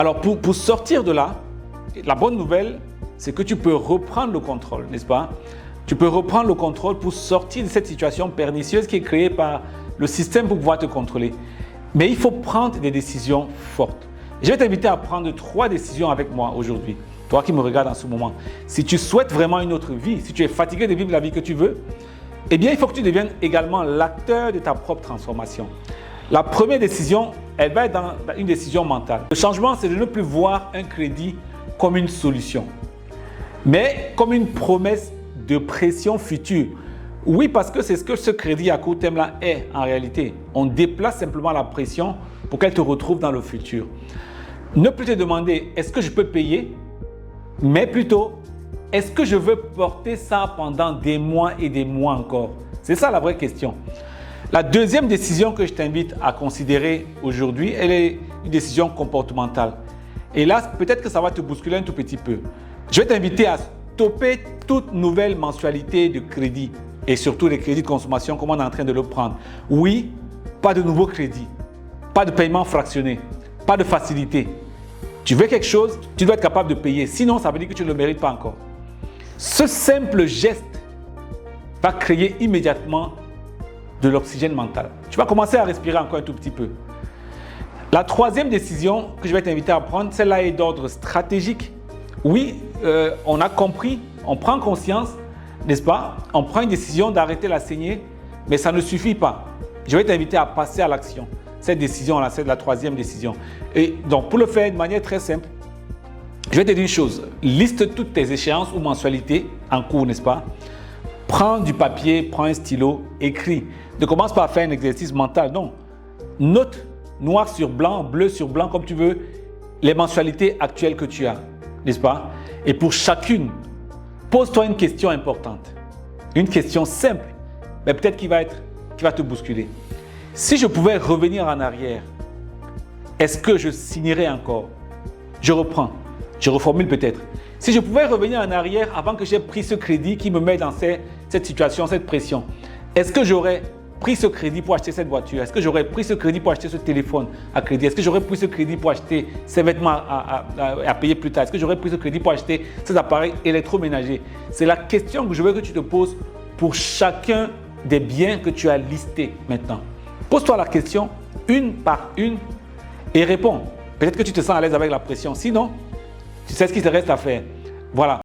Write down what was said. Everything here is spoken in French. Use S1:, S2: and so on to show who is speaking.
S1: Alors, pour sortir de là, la bonne nouvelle, c'est que tu peux reprendre le contrôle, n'est-ce pas? Tu peux reprendre le contrôle pour sortir de cette situation pernicieuse qui est créée par le système pour pouvoir te contrôler. Mais il faut prendre des décisions fortes. Je vais t'inviter à prendre 3 décisions avec moi aujourd'hui. Toi qui me regardes en ce moment. Si tu souhaites vraiment une autre vie, si tu es fatigué de vivre la vie que tu veux, eh bien, il faut que tu deviennes également l'acteur de ta propre transformation. La première décision, elle va être dans une décision mentale. Le changement, c'est de ne plus voir un crédit comme une solution, mais comme une promesse de pression future. Oui, parce que c'est ce que ce crédit à court terme là est en réalité. On déplace simplement la pression pour qu'elle te retrouve dans le futur. Ne plus te demander est-ce que je peux payer, mais plutôt est-ce que je veux porter ça pendant des mois et des mois encore? C'est ça la vraie question. La deuxième décision que je t'invite à considérer aujourd'hui, elle est une décision comportementale. Et là, peut-être que ça va te bousculer un tout petit peu. Je vais t'inviter à stopper toute nouvelle mensualité de crédit et surtout les crédits de consommation comme on est en train de le prendre. Oui, pas de nouveaux crédits, pas de paiement fractionné, pas de facilité. Tu veux quelque chose, tu dois être capable de payer. Sinon, ça veut dire que tu ne le mérites pas encore. Ce simple geste va créer immédiatement de l'oxygène mental. Tu vas commencer à respirer encore un tout petit peu. La troisième décision que je vais t'inviter à prendre, celle-là est d'ordre stratégique. Oui, on a compris, on prend conscience, n'est-ce pas? On prend une décision d'arrêter la saignée, mais ça ne suffit pas. Je vais t'inviter à passer à l'action. Cette décision-là, c'est la troisième décision. Et donc, pour le faire de manière très simple, je vais te dire une chose. Liste toutes tes échéances ou mensualités en cours, n'est-ce pas? Prends du papier, prends un stylo, écris. Ne commence pas à faire un exercice mental, non. Note noir sur blanc, bleu sur blanc, comme tu veux, les mensualités actuelles que tu as, n'est-ce pas? Et pour chacune, pose-toi une question importante. Une question simple, mais peut-être qui va te bousculer. Si je pouvais revenir en arrière, est-ce que je signerais encore? Je reprends, je reformule peut-être. Si je pouvais revenir en arrière avant que j'ai pris ce crédit qui me met dans cette situation, cette pression, est-ce que j'aurais pris ce crédit pour acheter cette voiture? Est-ce que j'aurais pris ce crédit pour acheter ce téléphone à crédit? Est-ce que j'aurais pris ce crédit pour acheter ces vêtements à payer plus tard? Est-ce que j'aurais pris ce crédit pour acheter ces appareils électroménagers? C'est la question que je veux que tu te poses pour chacun des biens que tu as listés maintenant. Pose-toi la question une par une et réponds. Peut-être que tu te sens à l'aise avec la pression. Sinon, tu sais ce qu'il te reste à faire. Voilà.